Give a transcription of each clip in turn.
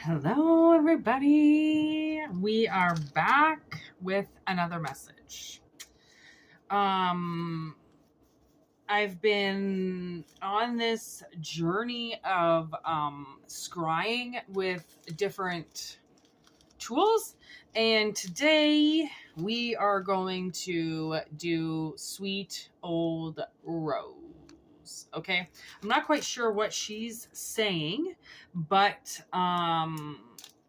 Hello, everybody. We are back with another message. I've been on this journey of scrying with different tools, and today we are going to do Sweet Old Rose. Okay, I'm not quite sure what she's saying, but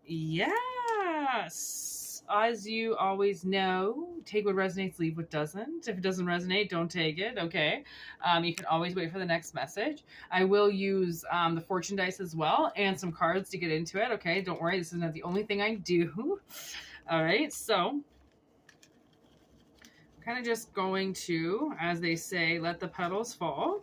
yes, as you always know, take what resonates, leave what doesn't. If it doesn't resonate, don't take it. Okay, you can always wait for the next message. I will use the fortune dice as well and some cards to get into it. Okay, don't worry, this is not the only thing I do. All right, so I'm kind of just going to, as they say, let the petals fall.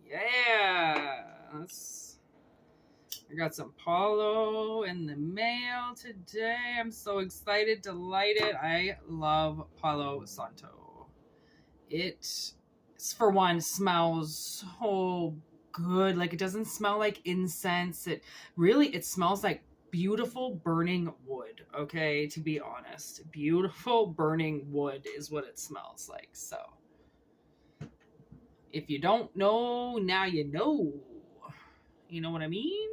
Yeah, I got some Palo in the mail today. I'm so excited to light it. I love Palo Santo. It, for one, smells so good. Like, it doesn't smell like incense. It smells like beautiful burning wood. Okay, to be honest, beautiful burning wood is what it smells like. So if you don't know, now you know. You know what I mean?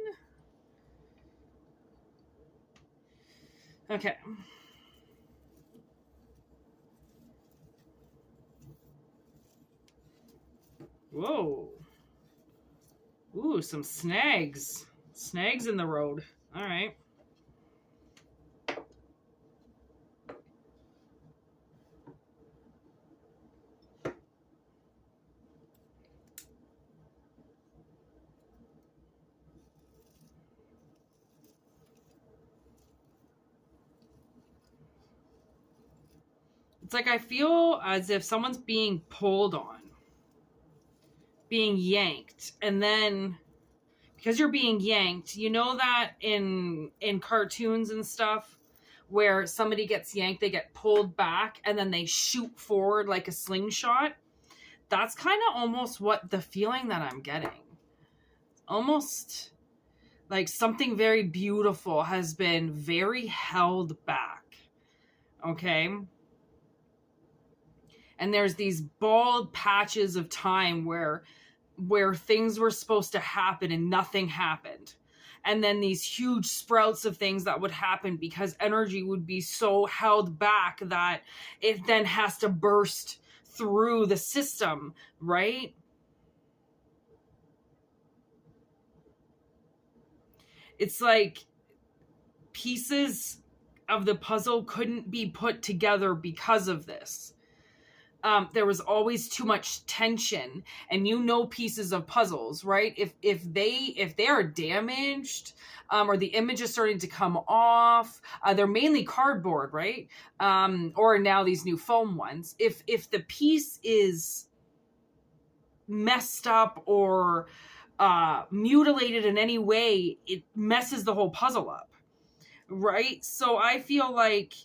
Okay. Whoa. Ooh, some snags. Snags in the road. All right. It's like I feel as if someone's being pulled on, being yanked, and then because you're being yanked, you know that in cartoons and stuff where somebody gets yanked, they get pulled back and then they shoot forward like a slingshot. That's kind of almost what the feeling that I'm getting. Almost like something very beautiful has been very held back. Okay? And there's these bald patches of time where things were supposed to happen and nothing happened. And then these huge sprouts of things that would happen because energy would be so held back that it then has to burst through the system, right? It's like pieces of the puzzle couldn't be put together because of this. There was always too much tension, and pieces of puzzles, right? If they are damaged, or the image is starting to come off, they're mainly cardboard, right? Or now these new foam ones. If the piece is messed up or mutilated in any way, it messes the whole puzzle up, right? So I feel like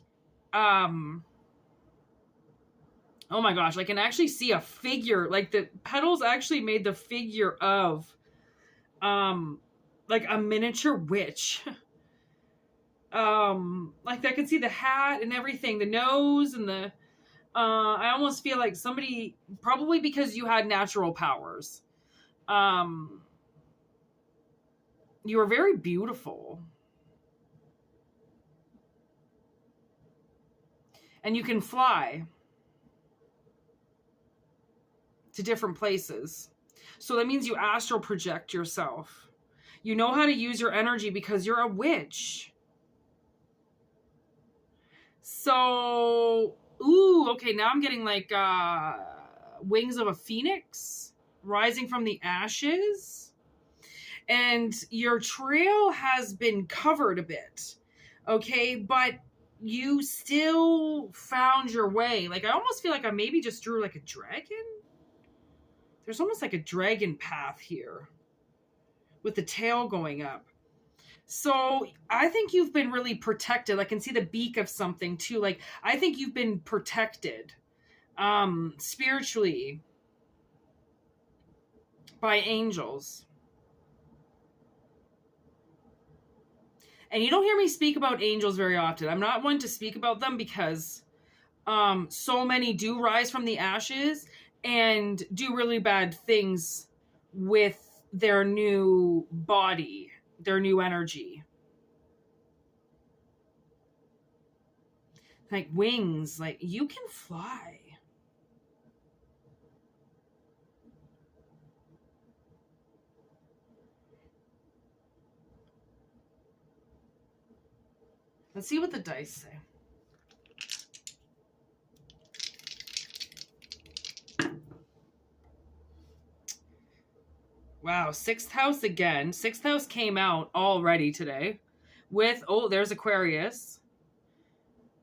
oh my gosh, I can actually see a figure. Like the petals actually made the figure of like a miniature witch. Like I can see the hat and everything, the nose and the I almost feel like somebody, probably because you had natural powers. You were very beautiful. And you can fly to different places. So that means you astral project yourself. You know how to use your energy because you're a witch. So, ooh, okay, now I'm getting like wings of a phoenix rising from the ashes. And your trail has been covered a bit. Okay, but you still found your way. Like, I almost feel like I maybe just drew like a dragon. There's almost like a dragon path here with the tail going up. So I think you've been really protected. I can see the beak of something too. Like, I think you've been protected spiritually by angels. And you don't hear me speak about angels very often. I'm not one to speak about them because so many do rise from the ashes and do really bad things with their new body, their new energy. Like wings, like you can fly. Let's see what the dice say. Wow, 6th house again. 6th house came out already today with, oh, there's Aquarius.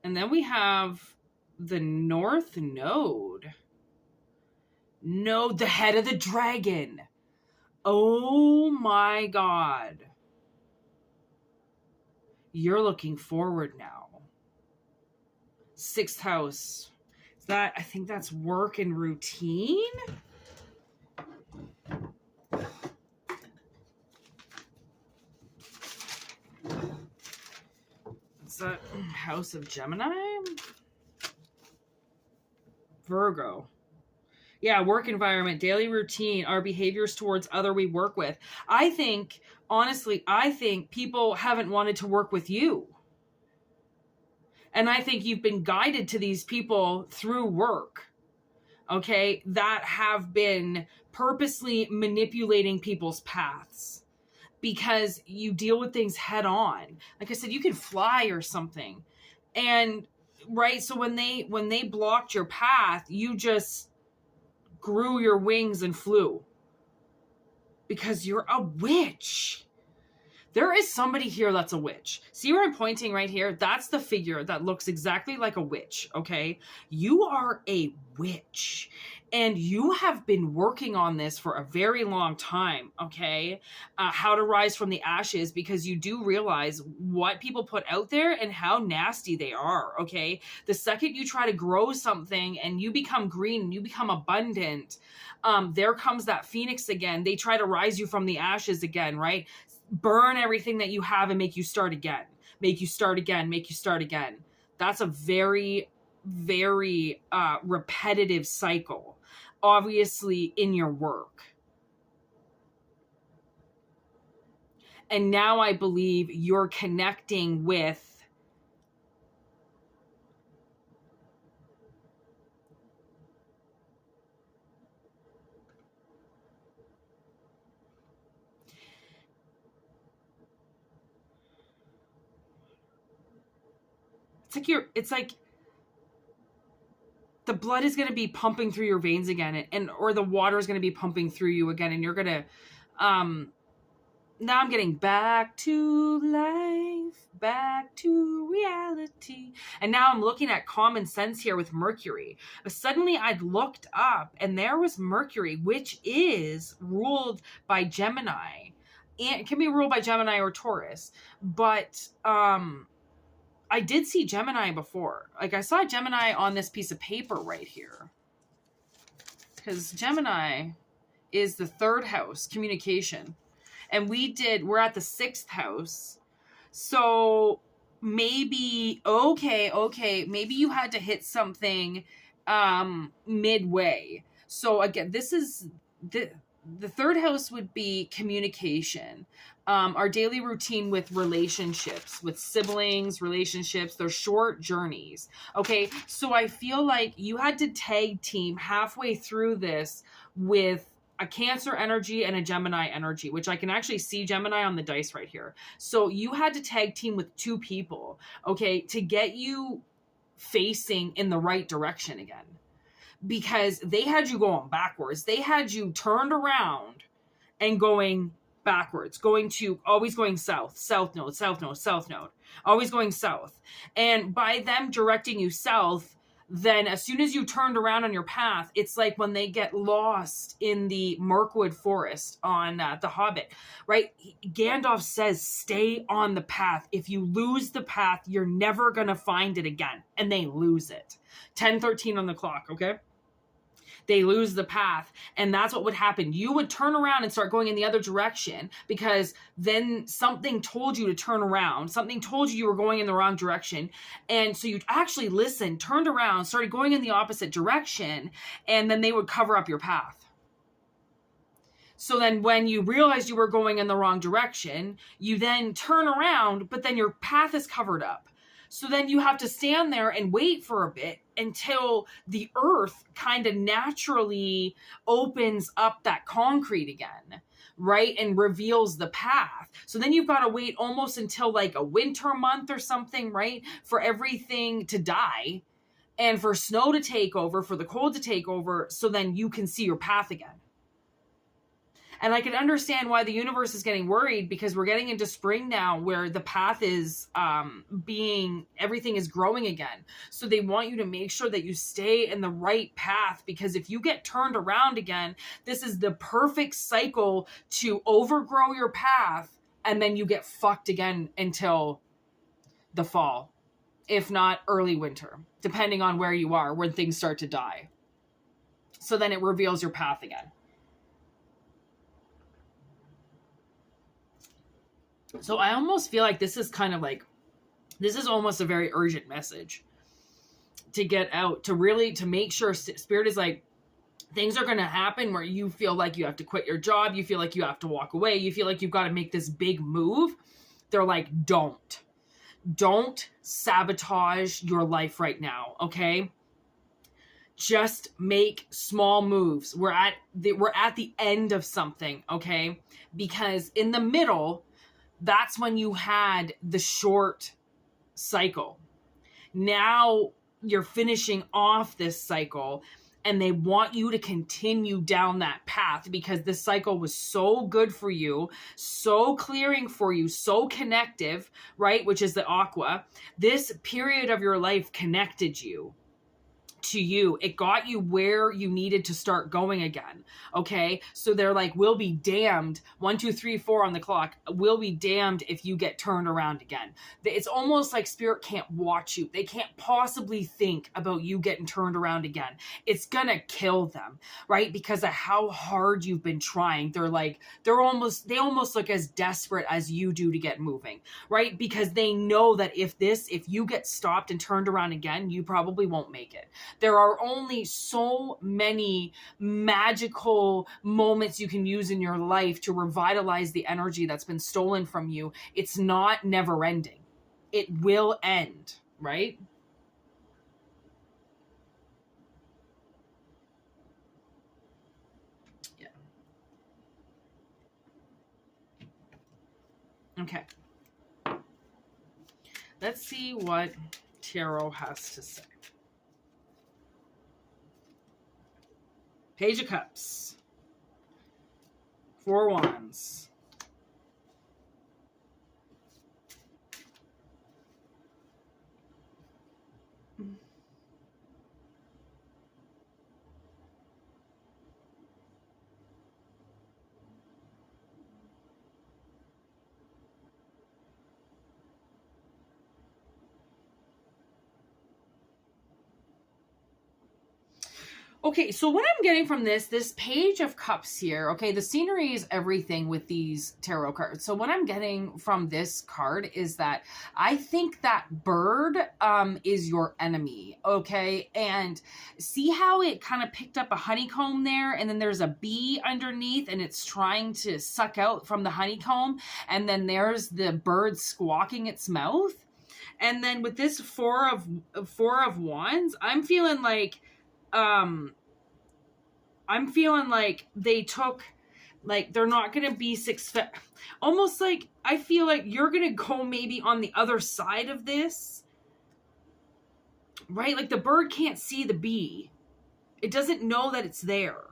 And then we have the North Node. Node, the head of the dragon. Oh my God. You're looking forward now. 6th house. Is that, I think that's work and routine? Is that House of Gemini? Virgo. Yeah, work environment, daily routine, our behaviors towards other we work with. I think, honestly, people haven't wanted to work with you. And I think you've been guided to these people through work, okay, that have been purposely manipulating people's paths because you deal with things head on. Like I said, you can fly or something. And, right, so when they blocked your path, you just grew your wings and flew because you're a witch. There is somebody here that's a witch. See where I'm pointing right here? That's the figure that looks exactly like a witch, okay? You are a witch. And you have been working on this for a very long time, okay? How to rise from the ashes, because you do realize what people put out there and how nasty they are, okay? The second you try to grow something and you become green and you become abundant, there comes that phoenix again. They try to rise you from the ashes again, right? Burn everything that you have and make you start again. Make you start again, make you start again. That's a very, very repetitive cycle, obviously, in your work. And now I believe you're connecting with it's like the blood is going to be pumping through your veins again, or the water is going to be pumping through you again, and you're going to now I'm getting back to life, back to reality. And now I'm looking at common sense here with Mercury. But suddenly I'd looked up and there was Mercury, which is ruled by Gemini. And it can be ruled by Gemini or Taurus. But I did see Gemini before. Like, I saw Gemini on this piece of paper right here. Because Gemini is the 3rd house, communication. And we're at the 6th house. So maybe, okay, maybe you had to hit something midway. So again, this is the 3rd house would be communication. Our daily routine with relationships, with siblings, relationships, they're short journeys. Okay, so I feel like you had to tag team halfway through this with a Cancer energy and a Gemini energy, which I can actually see Gemini on the dice right here. So you had to tag team with 2 people, okay, to get you facing in the right direction again. Because they had you going backwards. They had you turned around and going backwards, always going south, south node, south node, south node, always going south. And by them directing you south, then as soon as you turned around on your path, it's like when they get lost in the Mirkwood forest on The Hobbit, right? Gandalf says, stay on the path. If you lose the path, you're never going to find it again. And they lose it. 10:13 on the clock, okay? They lose the path. And that's what would happen. You would turn around and start going in the other direction because then something told you to turn around. Something told you were going in the wrong direction. And so you'd actually listen, turned around, started going in the opposite direction, and then they would cover up your path. So then when you realized you were going in the wrong direction, you then turn around, but then your path is covered up. So then you have to stand there and wait for a bit until the earth kind of naturally opens up that concrete again, right? And reveals the path. So then you've got to wait almost until like a winter month or something, right? For everything to die and for snow to take over, for the cold to take over. So then you can see your path again. And I can understand why the universe is getting worried because we're getting into spring now where the path is everything is growing again. So they want you to make sure that you stay in the right path because if you get turned around again, this is the perfect cycle to overgrow your path and then you get fucked again until the fall, if not early winter, depending on where you are when things start to die. So then it reveals your path again. So I almost feel like this is kind of like, this is almost a very urgent message to get out, to make sure Spirit is like, things are going to happen where you feel like you have to quit your job. You feel like you have to walk away. You feel like you've got to make this big move. They're like, don't sabotage your life right now. Okay. Just make small moves. We're at the end of something. Okay. Because in the middle, that's when you had the short cycle. Now you're finishing off this cycle and they want you to continue down that path because this cycle was so good for you, so clearing for you, so connective, right? Which is the aqua. This period of your life connected you to you. It got you where you needed to start going again. Okay. So they're like, we'll be damned. 1, 2, 3, 4 on the clock. We'll be damned if you get turned around again. It's almost like Spirit can't watch you. They can't possibly think about you getting turned around again. It's gonna kill them, right? Because of how hard you've been trying. They almost look as desperate as you do to get moving, right? Because they know that if you get stopped and turned around again, you probably won't make it. There are only so many magical moments you can use in your life to revitalize the energy that's been stolen from you. It's not never ending. It will end, right? Yeah. Okay. Let's see what Tarot has to say. Page of Cups. 4 Wands. Okay, so what I'm getting from this Page of Cups here, okay, the scenery is everything with these tarot cards. So what I'm getting from this card is that I think that bird is your enemy, okay? And see how it kind of picked up a honeycomb there, and then there's a bee underneath, and it's trying to suck out from the honeycomb, and then there's the bird squawking its mouth. And then with this four of Wands, I'm feeling like they took, like, they're not going to be almost like, I feel like you're going to go maybe on the other side of this, right? Like the bird can't see the bee. It doesn't know that it's there.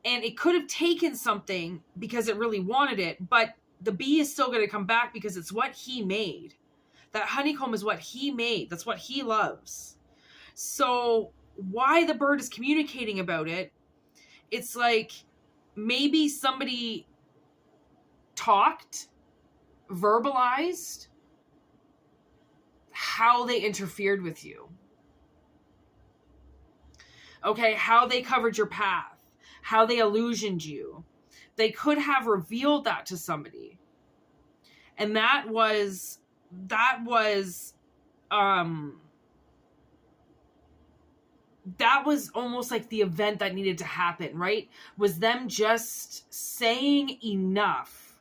And it could have taken something because it really wanted it, but the bee is still going to come back because it's what he made. That honeycomb is what he made. That's what he loves. So why the bird is communicating about it, it's like maybe somebody talked, verbalized how they interfered with you. Okay, how they covered your path, how they illusioned you. They could have revealed that to somebody. And that was almost like the event that needed to happen, right? Was them just saying enough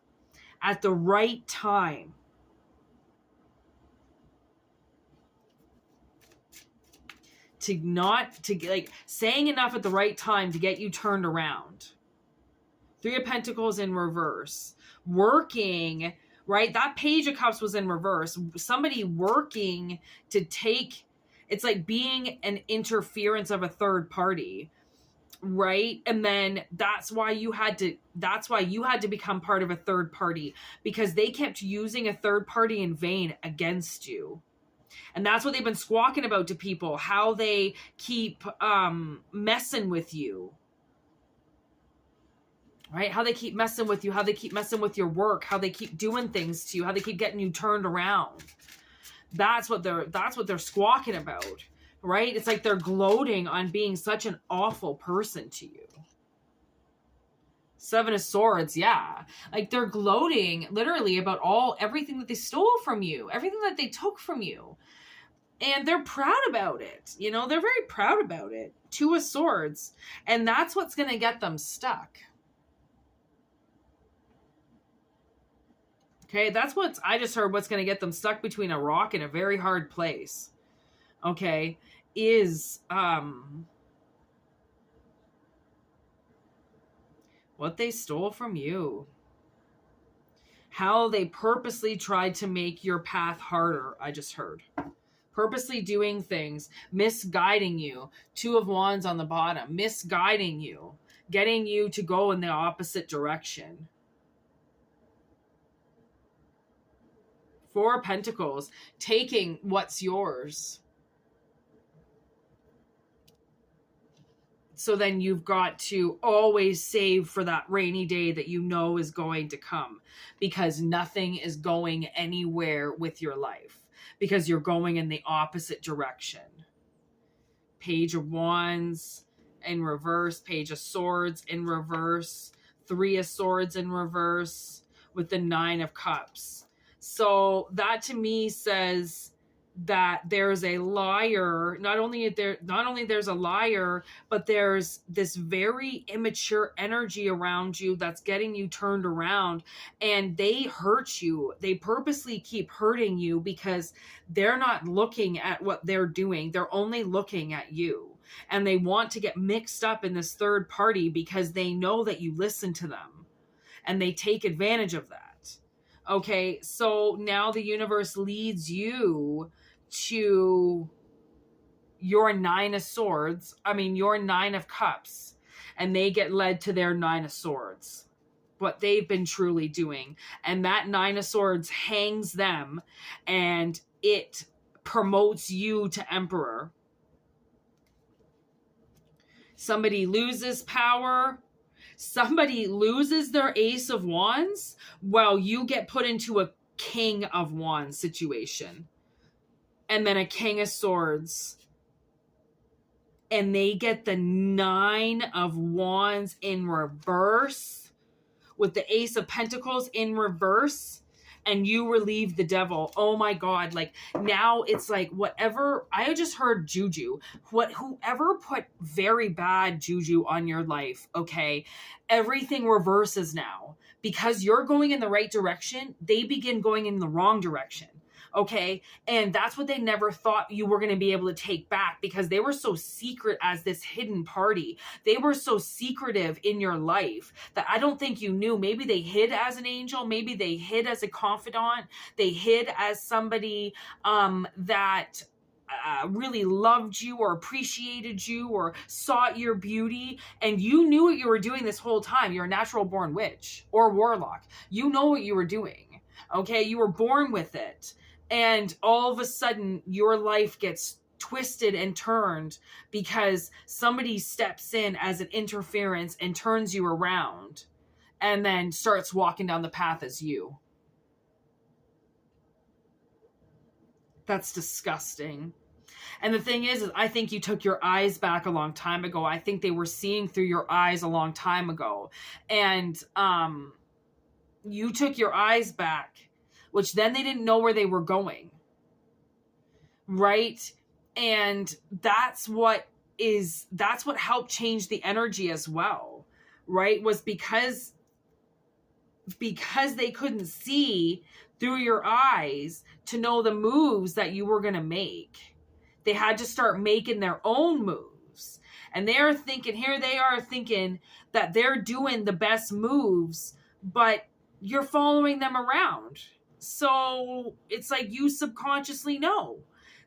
at the right time. Saying enough at the right time to get you turned around. 3 of Pentacles in reverse. Working, right? That Page of Cups was in reverse. Somebody working to take, it's like being an interference of a third party, right? And then that's why you had to become part of a third party, because they kept using a third party in vain against you. And that's what they've been squawking about to people, how they keep messing with you. Right? How they keep messing with you, how they keep messing with your work, how they keep doing things to you, how they keep getting you turned around. That's what they're squawking about, right? It's like they're gloating on being such an awful person to you. 7 of Swords, yeah. Like they're gloating literally about everything that they stole from you, everything that they took from you. And they're proud about it. You know, they're very proud about it. 2 of Swords. And that's what's going to get them stuck. Okay, I just heard what's going to get them stuck between a rock and a very hard place. Okay, is what they stole from you. How they purposely tried to make your path harder, I just heard. Purposely doing things, misguiding you. 2 of Wands on the bottom, misguiding you, getting you to go in the opposite direction. 4 of Pentacles, taking what's yours. So then you've got to always save for that rainy day that you know is going to come, because nothing is going anywhere with your life, because you're going in the opposite direction. Page of Wands in reverse, Page of Swords in reverse, 3 of Swords in reverse with the 9 of Cups. So that to me says that there's a liar. Not only there's a liar, but there's this very immature energy around you that's getting you turned around, and they hurt you. They purposely keep hurting you because they're not looking at what they're doing. They're only looking at you, and they want to get mixed up in this third party because they know that you listen to them, and they take advantage of that. Okay, so now the universe leads you to your 9 of Swords, your 9 of Cups, and they get led to their 9 of Swords, what they've been truly doing. And that 9 of Swords hangs them, and it promotes you to Emperor. Somebody loses power. Somebody loses their Ace of Wands while you get put into a King of Wands situation. And then a King of Swords. And they get the 9 of Wands in reverse with the Ace of Pentacles in reverse. And you relieve the devil. Oh my God. Like now it's like whatever. I just heard juju. Whoever put very bad juju on your life. Okay. Everything reverses now because you're going in the right direction. They begin going in the wrong direction. Okay. And that's what they never thought you were going to be able to take back, because they were so secret as this hidden party. They were so secretive in your life that I don't think you knew. Maybe they hid as an angel. Maybe they hid as a confidant. They hid as somebody that really loved you or appreciated you or sought your beauty, and you knew what you were doing this whole time. You're a natural born witch or warlock. You know what you were doing. Okay, you were born with it, and all of a sudden your life gets twisted and turned because somebody steps in as an interference and turns you around and then starts walking down the path as you. That's disgusting. And the thing is I think you took your eyes back a long time ago. I think they were seeing through your eyes a long time ago. And you took your eyes back, which then they didn't know where they were going. Right? And that's what helped change the energy as well. Right? Was because they couldn't see through your eyes to know the moves that you were going to make. They had to start making their own moves. And they're thinking, here they are thinking that they're doing the best moves, but you're following them around. So it's like you subconsciously know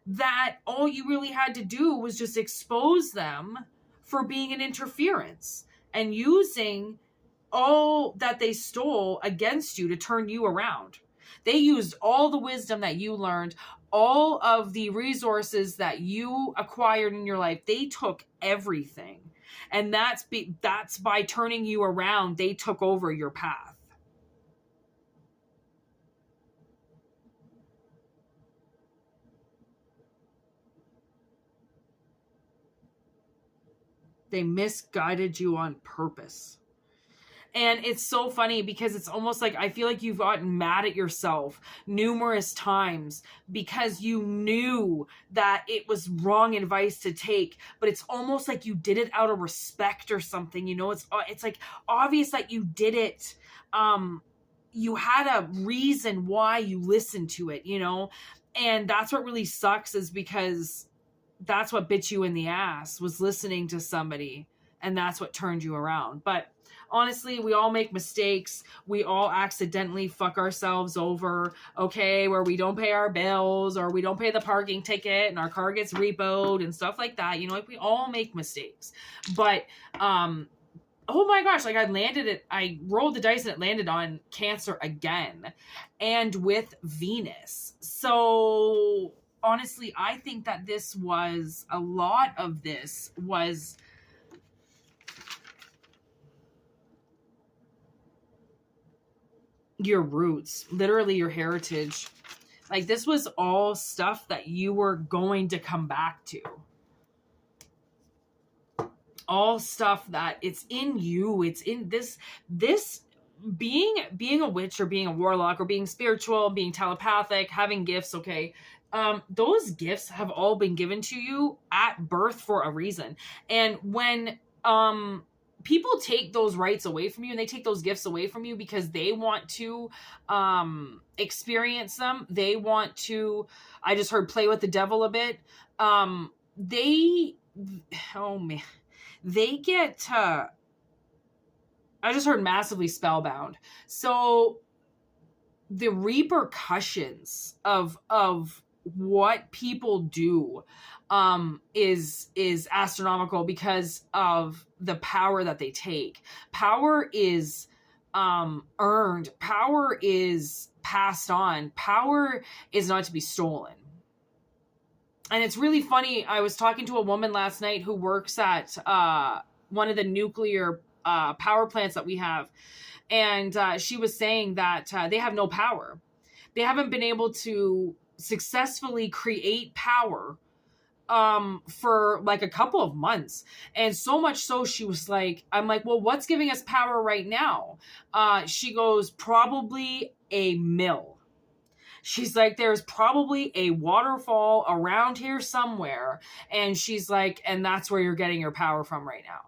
that all you really had to do was just expose them for being an interference and using all that they stole against you to turn you around. They used all the wisdom that you learned, all of the resources that you acquired in your life. They took everything. And that's by turning you around, they took over your path. They misguided you on purpose. And it's so funny because it's almost like I feel like you've gotten mad at yourself numerous times because you knew that it was wrong advice to take, but it's almost like you did it out of respect or something. You know, it's like obvious that you did it. You had a reason why you listened to it, you know, and that's what really sucks, is because that's what bit you in the ass, was listening to somebody, and that's what turned you around. But honestly, we all make mistakes. We all accidentally fuck ourselves over, okay, where we don't pay our bills or we don't pay the parking ticket and our car gets repoed and stuff like that. You know, like we all make mistakes. But, oh my gosh, like I rolled the dice and it landed on Cancer again, and with Venus. So honestly, I think that a lot of this was your roots, literally your heritage. Like this was all stuff that you were going to come back to. All stuff that it's in you. It's in this being a witch or being a warlock or being spiritual, being telepathic, having gifts. Okay. Those gifts have all been given to you at birth for a reason. And when, people take those rights away from you and they take those gifts away from you because they want to experience them. They want to, I just heard play with the devil a bit. They get, I just heard massively spellbound. So the repercussions of what people do is astronomical because of the power that they take. Power is earned. Power is passed on. Power is not to be stolen. And it's really funny. I was talking to a woman last night who works at one of the nuclear power plants that we have. And she was saying that they have no power. They haven't been able to successfully create power for like a couple of months. And so much so she was like, I'm like, well, what's giving us power right now? She goes, probably a mill. She's like, there's probably a waterfall around here somewhere. And she's like, and that's where you're getting your power from right now.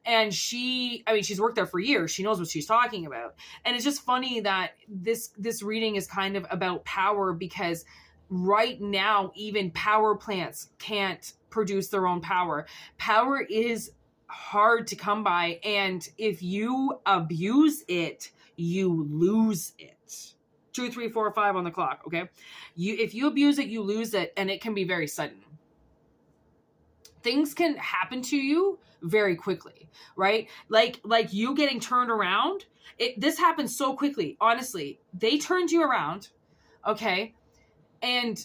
And she's worked there for years. She knows what she's talking about. And it's just funny that this reading is kind of about power, because right now, even power plants can't produce their own power. Power is hard to come by. And if you abuse it, you lose it. 2, 3, 4, 5 on the clock. Okay. If you abuse it, you lose it. And it can be very sudden. things can happen to you very quickly, right? Like you getting turned around. This happened so quickly. Honestly, they turned you around, okay? And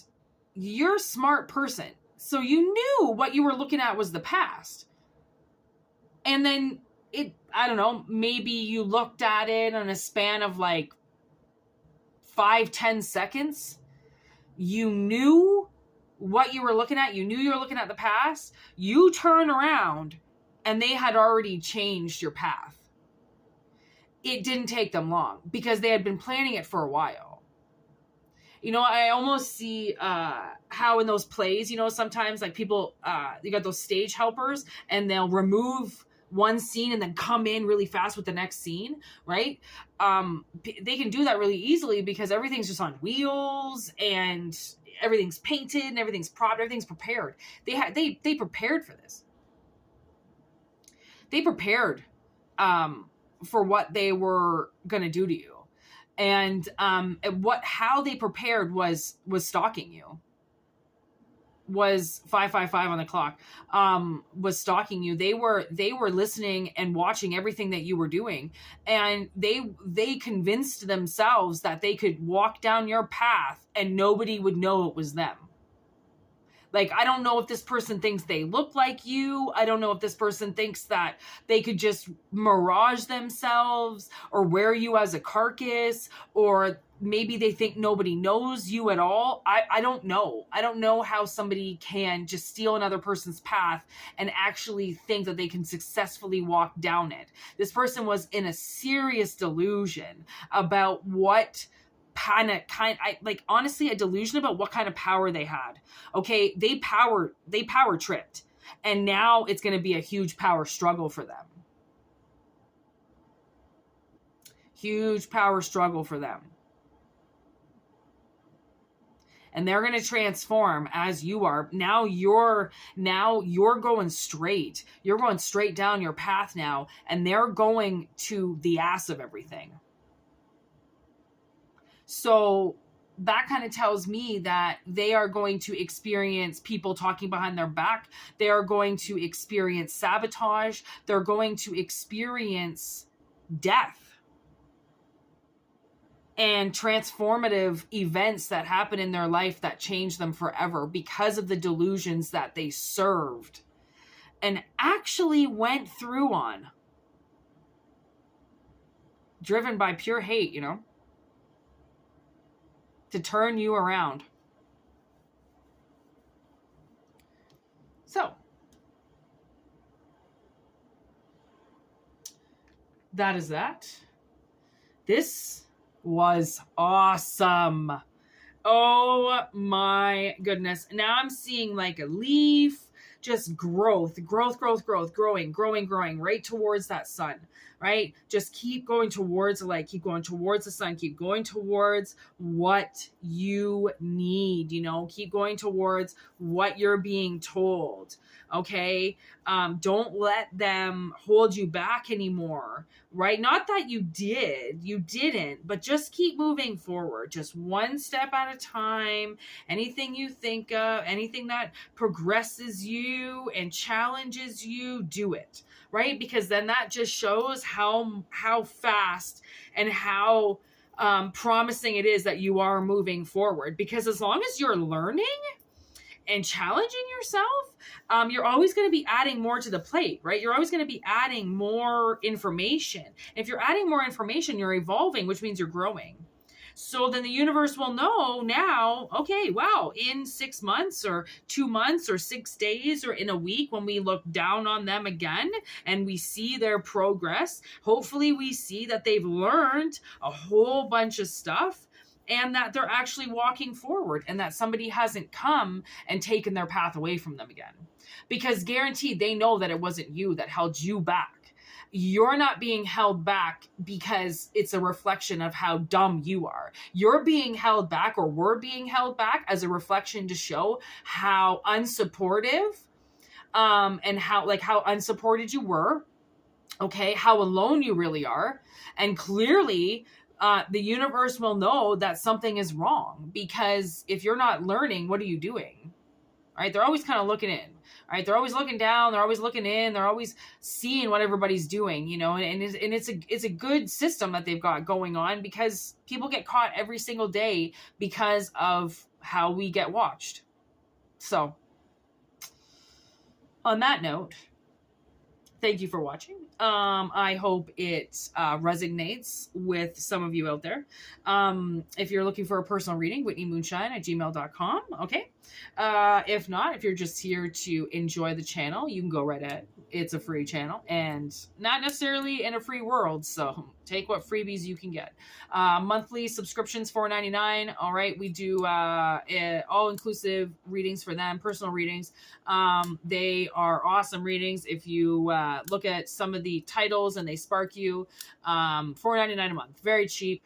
you're a smart person. So you knew what you were looking at was the past. And then I don't know, maybe you looked at it in a span of like 5-10 seconds. You knew what you were looking at. You knew you were looking at the past. You turn around and they had already changed your path. It didn't take them long because they had been planning it for a while. You know, I almost see how in those plays, you know, sometimes like people, you got those stage helpers and they'll remove one scene and then come in really fast with the next scene, right? They can do that really easily because everything's just on wheels and everything's painted and everything's propped, everything's prepared. They prepared for this. They prepared for what they were going to do to you. And how they prepared was stalking you. Was 555 on the clock, was stalking you. They were listening and watching everything that you were doing. And they convinced themselves that they could walk down your path and nobody would know it was them. Like, I don't know if this person thinks they look like you. I don't know if this person thinks that they could just mirage themselves or wear you as a carcass, or maybe they think nobody knows you at all. I don't know. I don't know how somebody can just steal another person's path and actually think that they can successfully walk down it. This person was in a serious delusion about what honestly, a delusion about what kind of power they had. Okay, they power tripped, and now it's going to be a huge power struggle for them. Huge power struggle for them. And they're going to transform as you are. Now you're going straight. You're going straight down your path now, and they're going to the ass of everything. So that kind of tells me that they are going to experience people talking behind their back. They are going to experience sabotage. They're going to experience death and transformative events that happen in their life that change them forever because of the delusions that they served and actually went through on. Driven by pure hate, you know? To turn you around. So, that is that. This was awesome. Oh my goodness. Now I'm seeing like a leaf, just growing right towards that sun, right? Just keep going towards the light, keep going towards the sun, keep going towards what you need, you know, keep going towards what you're being told. Okay. Don't let them hold you back anymore, right? Not that you didn't, but just keep moving forward, just one step at a time. Anything you think of, anything that progresses you and challenges you, do it, right? Because then that just shows how fast and how promising it is that you are moving forward. Because as long as you're learning and challenging yourself, you're always going to be adding more to the plate, right? You're always going to be adding more information. If you're adding more information, you're evolving, which means you're growing. So then the universe will know now, okay, wow, in 6 months or 2 months or 6 days or in a week, when we look down on them again and we see their progress, hopefully we see that they've learned a whole bunch of stuff and that they're actually walking forward and that somebody hasn't come and taken their path away from them again. Because guaranteed, they know that it wasn't you that held you back. You're not being held back because it's a reflection of how dumb you are. You're being held back, or we're being held back as a reflection to show how unsupportive and how unsupported you were. Okay, how alone you really are. And clearly, the universe will know that something is wrong, because if you're not learning, what are you doing? right? They're always kind of looking in, right? They're always looking down. They're always looking in. They're always seeing what everybody's doing, you know, and it's a good system that they've got going on, because people get caught every single day because of how we get watched. So on that note, thank you for watching. I hope it resonates with some of you out there. If you're looking for a personal reading, whitneymoonshine@gmail.com. Okay. If not, if you're just here to enjoy the channel, you can go right ahead. It's a free channel and not necessarily in a free world. So take what freebies you can get. Monthly subscriptions, $4.99. All right. We do all-inclusive readings for them, personal readings. They are awesome readings. If you look at some of the titles and they spark you, $4.99 a month, very cheap.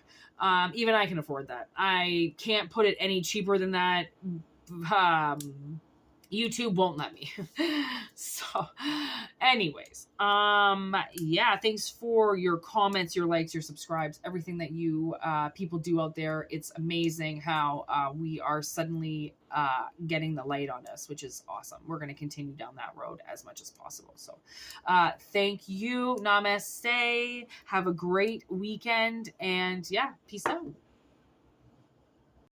Even I can afford that. I can't put it any cheaper than that. YouTube won't let me. So anyways, yeah, thanks for your comments, your likes, your subscribes, everything that you people do out there. It's amazing how we are suddenly getting the light on us, which is awesome. We're going to continue down that road as much as possible. So thank you. Namaste. Have a great weekend, and yeah, peace out.